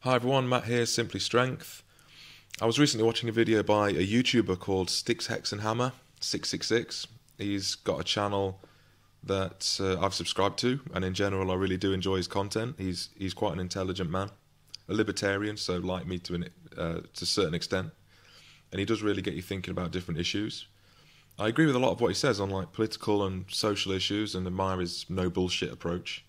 Hi everyone, Matt here, Simply Strength. I was recently watching a video by a YouTuber called Styxhexenhammer666. He's got a channel that I've subscribed to, and in general I really do enjoy his content. He's quite an intelligent man, a libertarian, so like me to a certain extent, and he does really get you thinking about different issues. I agree with a lot of what he says on like political and social issues, and admire his no bullshit approach.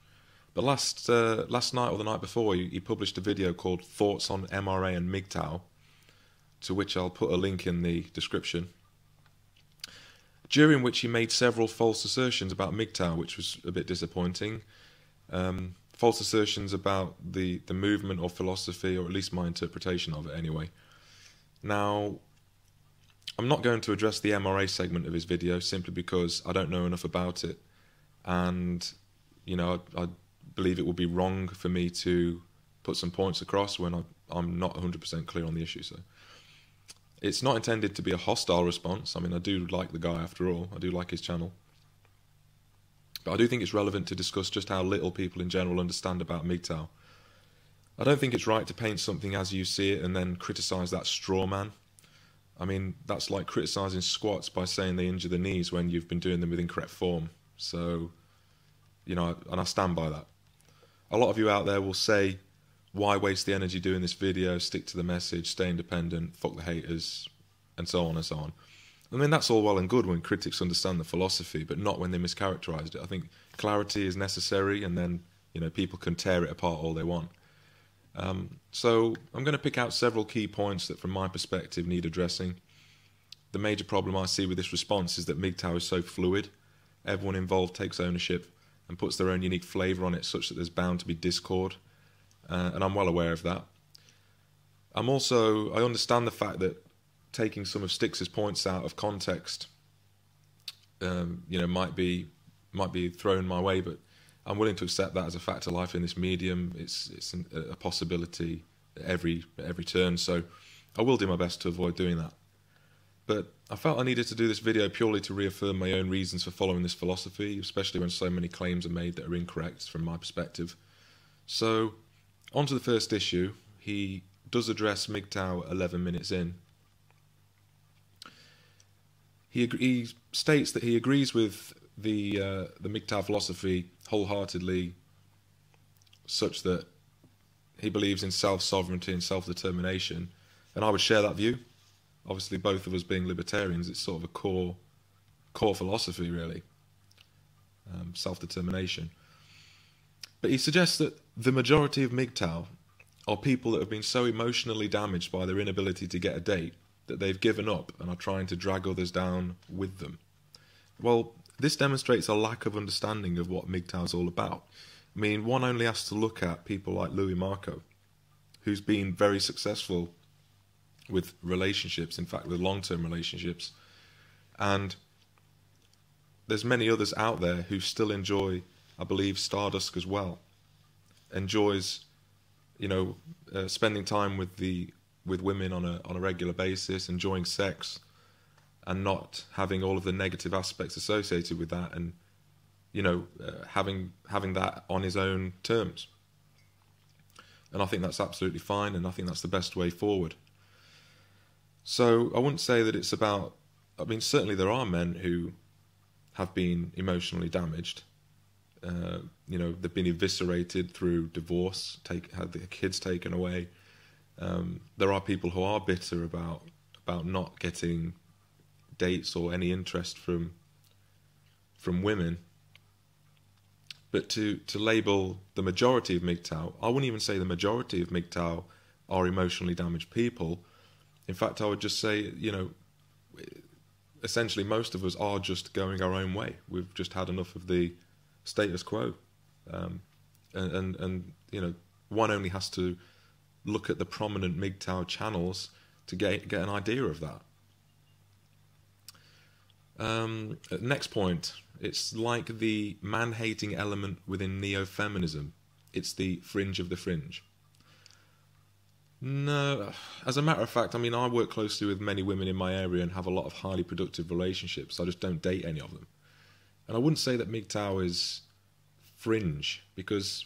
But last night or the night before, he published a video called Thoughts on MRA and MGTOW, to which I'll put a link in the description, during which he made several false assertions about MGTOW, which was a bit disappointing. False assertions about the movement or philosophy, or at least my interpretation of it anyway. Now, I'm not going to address the MRA segment of his video simply because I don't know enough about it, and you know, I believe it would be wrong for me to put some points across when I'm not 100% clear on the issue. So it's not intended to be a hostile response. I mean, I do like the guy after all. I do like his channel. But I do think it's relevant to discuss just how little people in general understand about MGTOW. I don't think it's right to paint something as you see it and then criticise that straw man. I mean, that's like criticising squats by saying they injure the knees when you've been doing them with incorrect form. So, you know, and I stand by that. A lot of you out there will say, why waste the energy doing this video, stick to the message, stay independent, fuck the haters, and so on and so on. I mean, that's all well and good when critics understand the philosophy, but not when they mischaracterised it. I think clarity is necessary, and then, you know, people can tear it apart all they want. So I'm going to pick out several key points that, from my perspective, need addressing. The major problem I see with this response is that MGTOW is so fluid. Everyone involved takes ownership and puts their own unique flavour on it, such that there's bound to be discord, and I'm well aware of that. I understand the fact that taking some of Styx's points out of context, you know, might be thrown my way, but I'm willing to accept that as a fact of life in this medium. It's a possibility at every turn, so I will do my best to avoid doing that. But I felt I needed to do this video purely to reaffirm my own reasons for following this philosophy, especially when so many claims are made that are incorrect from my perspective. So, on to the first issue. He does address MGTOW 11 minutes in. He states that he agrees with the MGTOW philosophy wholeheartedly, such that he believes in self-sovereignty and self-determination, and I would share that view. Obviously, both of us being libertarians, it's sort of a core philosophy, really. Self-determination. But he suggests that the majority of MGTOW are people that have been so emotionally damaged by their inability to get a date that they've given up and are trying to drag others down with them. Well, this demonstrates a lack of understanding of what MGTOW is all about. I mean, one only has to look at people like Louis Marco, who's been very successful with relationships, in fact with long-term relationships, and there's many others out there who still enjoy, I believe, Stardust as well, enjoys, you know, spending time with women on a regular basis, enjoying sex, and not having all of the negative aspects associated with that, and, you know, having that on his own terms. And I think that's absolutely fine, and I think that's the best way forward. So I wouldn't say that it's about, I mean, certainly there are men who have been emotionally damaged. You know, they've been eviscerated through divorce, had their kids taken away. There are people who are bitter about not getting dates or any interest from women. But to label the majority of MGTOW, I wouldn't even say the majority of MGTOW are emotionally damaged people. In fact, I would just say, you know, essentially most of us are just going our own way. We've just had enough of the status quo. And you know, one only has to look at the prominent MGTOW channels to get an idea of that. Next point, it's like the man-hating element within neo-feminism. It's the fringe of the fringe. No, as a matter of fact, I mean, I work closely with many women in my area and have a lot of highly productive relationships. I just don't date any of them. And I wouldn't say that MGTOW is fringe, because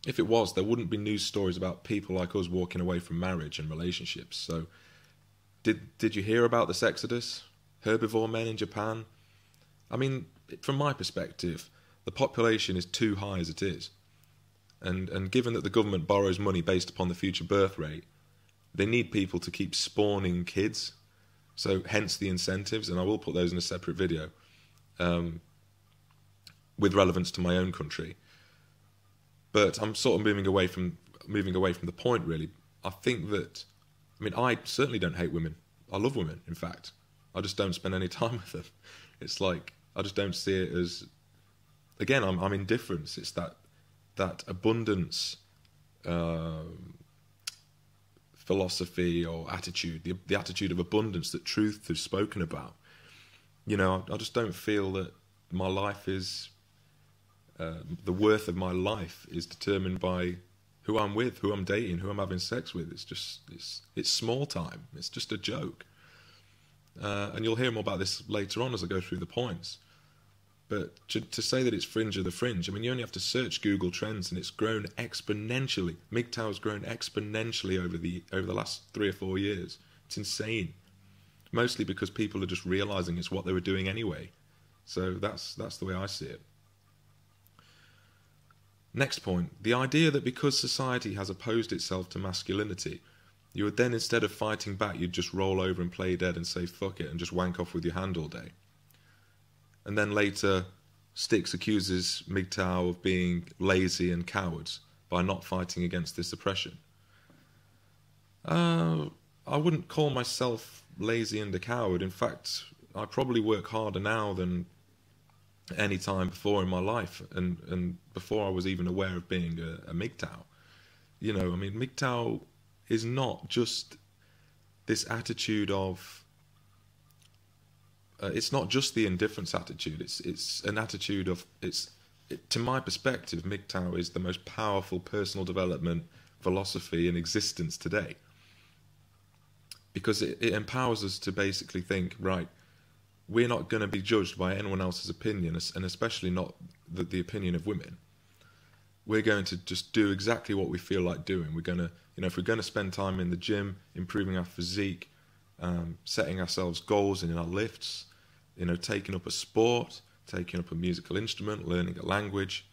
if it was, there wouldn't be news stories about people like us walking away from marriage and relationships. So, did you hear about this exodus? Herbivore men in Japan? I mean, from my perspective, the population is too high as it is. And given that the government borrows money based upon the future birth rate, they need people to keep spawning kids. So hence the incentives, and I will put those in a separate video with relevance to my own country. But I'm sort of moving away from the point, really. I think that, I mean, I certainly don't hate women. I love women, in fact. I just don't spend any time with them. It's like, I just don't see it as, again, I'm indifferent. It's that abundance philosophy or attitude, the attitude of abundance that truth has spoken about. You know, I just don't feel that my life is, the worth of my life is determined by who I'm with, who I'm dating, who I'm having sex with. It's just, it's small time. It's just a joke. And you'll hear more about this later on as I go through the points. But to say that it's fringe of the fringe, I mean, you only have to search Google Trends and it's grown exponentially. MGTOW has grown exponentially over the last 3 or 4 years. It's insane. Mostly because people are just realising it's what they were doing anyway. So that's the way I see it. Next point, the idea that because society has opposed itself to masculinity, you would then, instead of fighting back, you'd just roll over and play dead and say fuck it and just wank off with your hand all day. And then later, Styx accuses MGTOW of being lazy and cowards by not fighting against this oppression. I wouldn't call myself lazy and a coward. In fact, I probably work harder now than any time before in my life, and before I was even aware of being a MGTOW. You know, I mean, MGTOW is not just this attitude of, it's not just the indifference attitude, it's an attitude of, to my perspective, MGTOW is the most powerful personal development philosophy in existence today. Because it empowers us to basically think, right, we're not going to be judged by anyone else's opinion, and especially not the opinion of women. We're going to just do exactly what we feel like doing. We're going to, you know, if we're going to spend time in the gym, improving our physique, setting ourselves goals in our lifts, you know, taking up a sport, taking up a musical instrument, learning a language,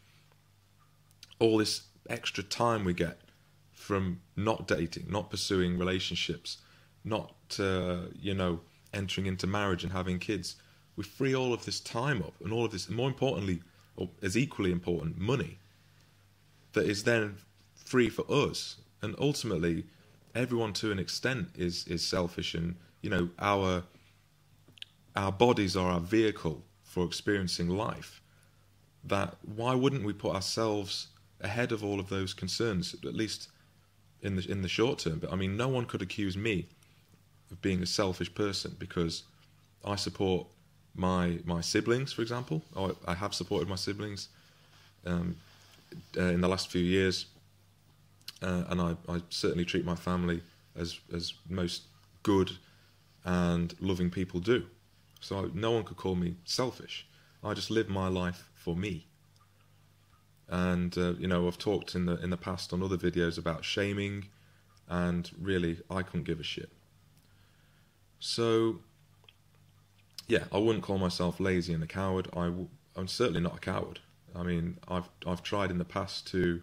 all this extra time we get from not dating, not pursuing relationships, not, you know, entering into marriage and having kids. We free all of this time up, and all of this, and more importantly, or as equally important, money, that is then free for us. And ultimately, everyone to an extent is selfish, and, you know, our bodies are our vehicle for experiencing life. That, why wouldn't we put ourselves ahead of all of those concerns, at least in the short term? But I mean, no one could accuse me of being a selfish person, because I support my siblings, for example. I have supported my siblings in the last few years, and I certainly treat my family as most good and loving people do. So no one could call me selfish. I just live my life for me. And you know, I've talked in the past on other videos about shaming, and really, I couldn't give a shit. So, yeah, I wouldn't call myself lazy and a coward. I'm certainly not a coward. I mean, I've tried in the past to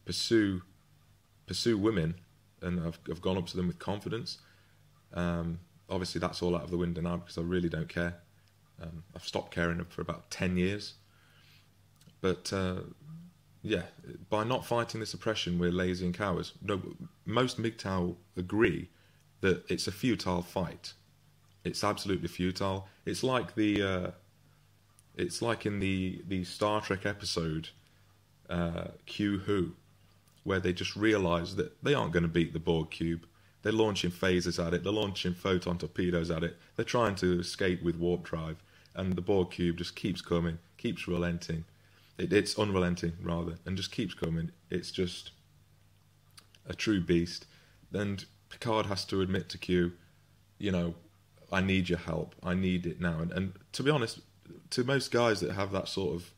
pursue women, and I've gone up to them with confidence. Obviously, that's all out of the window now because I really don't care. I've stopped caring for about 10 years. But yeah, by not fighting this oppression, we're lazy and cowards. No, most MGTOW agree that it's a futile fight. It's absolutely futile. It's like it's like in the Star Trek episode Q Who, where they just realise that they aren't going to beat the Borg cube. They're launching phasers at it. They're launching photon torpedoes at it. They're trying to escape with warp drive, and the Borg cube just keeps coming, keeps relenting. It's unrelenting rather, and just keeps coming. It's just a true beast. And Picard has to admit to Q, you know, I need your help. I need it now. And to be honest, to most guys that have that sort of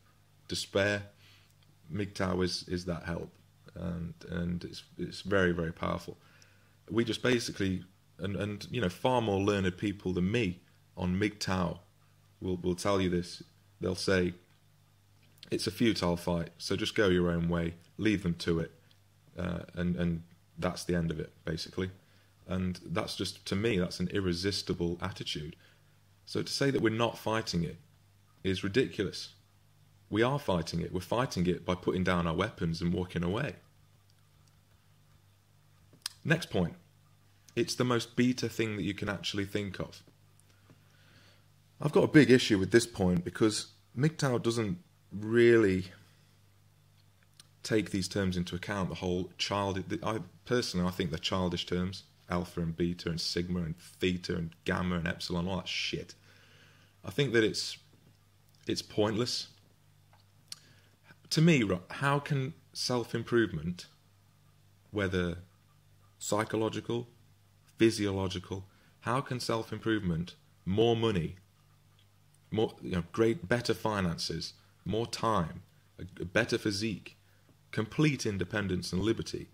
despair, MGTOW is that help. and it's very, very powerful. We just basically, and you know, far more learned people than me on MGTOW will tell you this. They'll say it's a futile fight, so just go your own way, leave them to it, and that's the end of it, basically. And that's just, to me, that's an irresistible attitude. So to say that we're not fighting it is ridiculous. We are fighting it. We're fighting it by putting down our weapons and walking away. Next point. It's the most beta thing that you can actually think of. I've got a big issue with this point because MGTOW doesn't really take these terms into account. The whole I think they're childish terms. Alpha and beta and sigma and theta and gamma and epsilon, all that shit. I think that it's pointless. To me, how can self-improvement, whether psychological, physiological, how can self-improvement, more money, more, better finances, more time, a better physique, complete independence and liberty,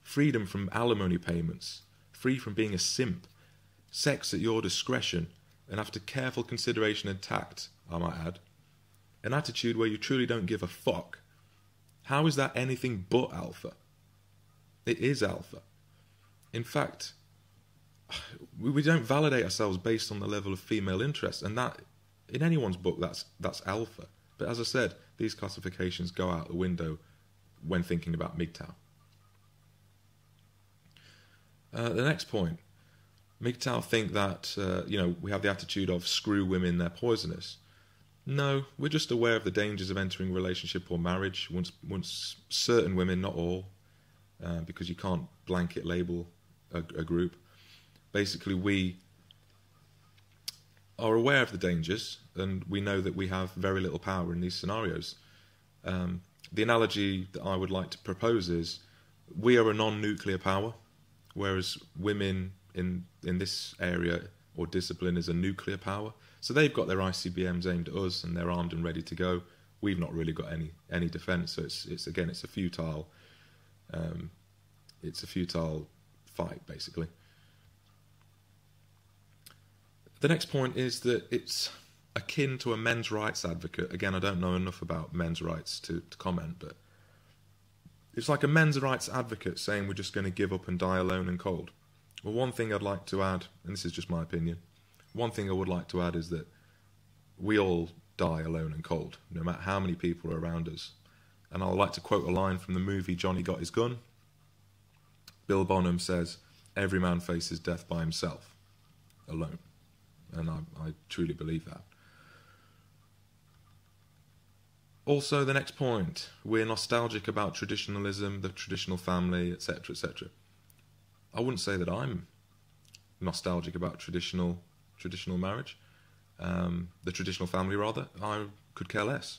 freedom from alimony payments, free from being a simp, sex at your discretion, and after careful consideration and tact, I might add, an attitude where you truly don't give a fuck. How is that anything but alpha? It is alpha. In fact, we don't validate ourselves based on the level of female interest, and that, in anyone's book, that's alpha. But as I said, these classifications go out the window when thinking about MGTOW. The next point, MGTOW think that we have the attitude of screw women, they're poisonous. No, we're just aware of the dangers of entering a relationship or marriage once certain women, not all, because you can't blanket label a group. Basically, we are aware of the dangers, and we know that we have very little power in these scenarios. The analogy that I would like to propose is we are a non-nuclear power, whereas women in this area or discipline is a nuclear power. So they've got their ICBMs aimed at us, and they're armed and ready to go. We've not really got any defence, so it's a futile fight, basically. The next point is that it's akin to a men's rights advocate. Again, I don't know enough about men's rights to comment, but it's like a men's rights advocate saying we're just going to give up and die alone and cold. Well, one thing I'd like to add, and this is just my opinion, one thing I would like to add is that we all die alone and cold, no matter how many people are around us. And I'd like to quote a line from the movie Johnny Got His Gun. Bill Bonham says, "Every man faces death by himself, alone." And I truly believe that. Also, the next point, we're nostalgic about traditionalism, the traditional family, etc., etc. I wouldn't say that I'm nostalgic about traditional marriage, the traditional family rather. I could care less.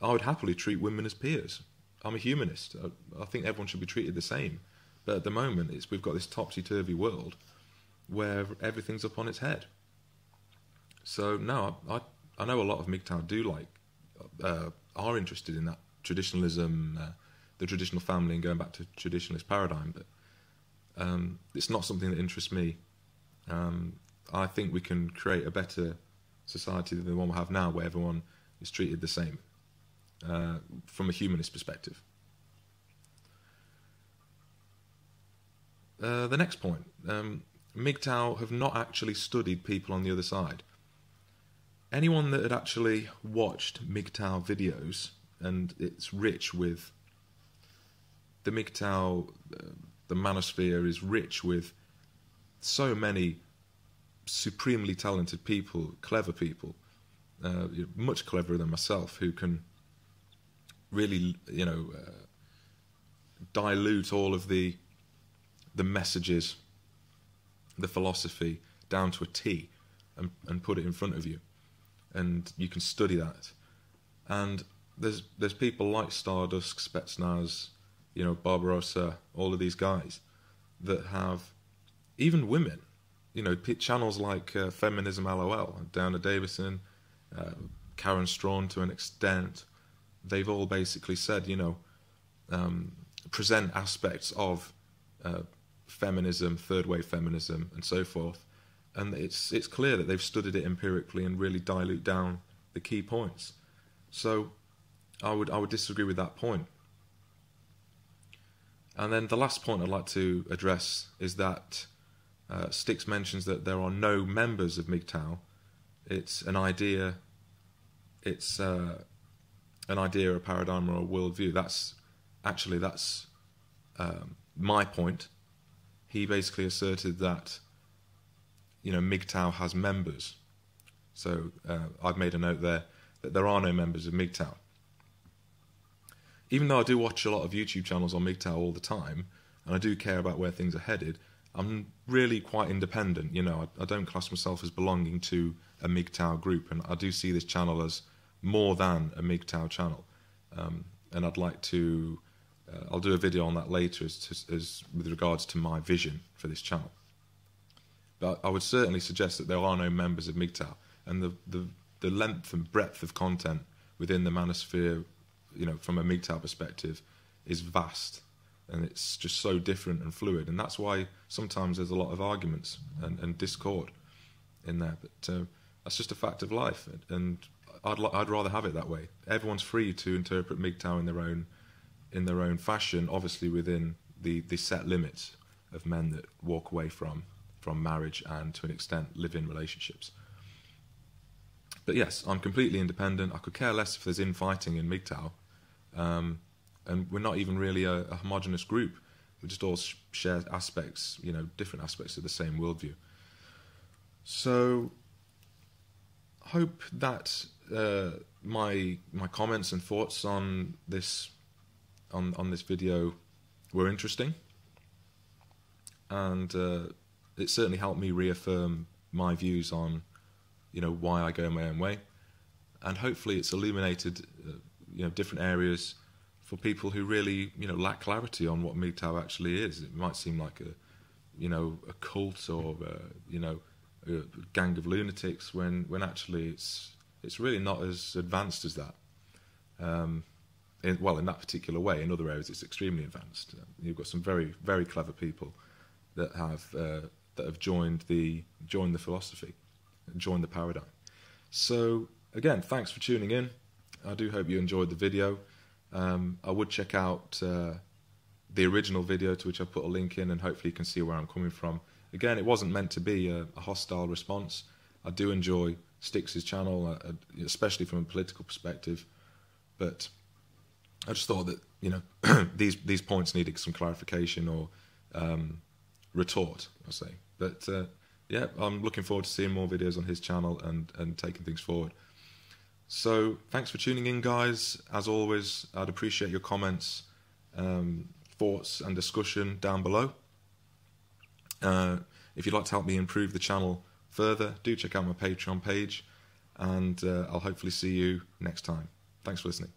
I would happily treat women as peers. I'm a humanist. I think everyone should be treated the same. But at the moment, we've got this topsy-turvy world where everything's up on its head. So no, I know a lot of MGTOW do are interested in that traditionalism, the traditional family, and going back to traditionalist paradigm. But it's not something that interests me. I think we can create a better society than the one we have now, where everyone is treated the same from a humanist perspective. The next point, MGTOW have not actually studied people on the other side. Anyone that had actually watched MGTOW videos, and it's rich with the MGTOW, the manosphere is rich with so many supremely talented people, clever people, much cleverer than myself, who can really, dilute all of the messages, the philosophy, down to a T, and put it in front of you. And you can study that. And there's people like Stardust, Spetsnaz, Barbarossa, all of these guys that have, even women, channels like Feminism LOL, Diana Davison, Karen Strawn to an extent, they've all basically said, present aspects of feminism, third wave feminism, and so forth. And it's clear that they've studied it empirically and really dilute down the key points. So I would disagree with that point. And then the last point I'd like to address is that Styx mentions that there are no members of MGTOW. It's an idea. It's an idea, a paradigm, or a worldview. That's my point. He basically asserted that, you know, MGTOW has members. So I've made a note there that there are no members of MGTOW. Even though I do watch a lot of YouTube channels on MGTOW all the time, and I do care about where things are headed, I'm really quite independent. You know, I don't class myself as belonging to a MGTOW group, and I do see this channel as more than a MGTOW channel. And I'd like to, I'll do a video on that later as with regards to my vision for this channel. But I would certainly suggest that there are no members of MGTOW, and the length and breadth of content within the manosphere, you know, from a MGTOW perspective, is vast, and it's just so different and fluid, and that's why sometimes there's a lot of arguments and discord in there. But that's just a fact of life, and I'd rather have it that way. Everyone's free to interpret MGTOW in their own fashion, obviously within the set limits of men that walk away from marriage and, to an extent, live-in relationships. But yes, I'm completely independent. I could care less if there's infighting in MGTOW. And we're not even really a homogenous group. We just all share aspects, you know, different aspects of the same worldview. So, I hope that my comments and thoughts on this video were interesting, and it certainly helped me reaffirm my views on, you know, why I go my own way, and hopefully it's illuminated you know, different areas for people who really, you know, lack clarity on what MGTOW actually is. It might seem like a cult or you know, a gang of lunatics, when actually it's really not as advanced as that. In that particular way. In other areas, it's extremely advanced. You've got some very, very clever people that have joined the philosophy, joined the paradigm. So again, thanks for tuning in. I do hope you enjoyed the video. I would check out the original video, to which I put a link in, and hopefully you can see where I'm coming from. Again, it wasn't meant to be a hostile response. I do enjoy Styx's channel, especially from a political perspective, but I just thought that, you know, these points needed some clarification or retort, I'll say. But yeah, I'm looking forward to seeing more videos on his channel and taking things forward. So thanks for tuning in, guys. As always, I'd appreciate your comments, thoughts and discussion down below. If you'd like to help me improve the channel further, do check out my Patreon page, and I'll hopefully see you next time. Thanks for listening.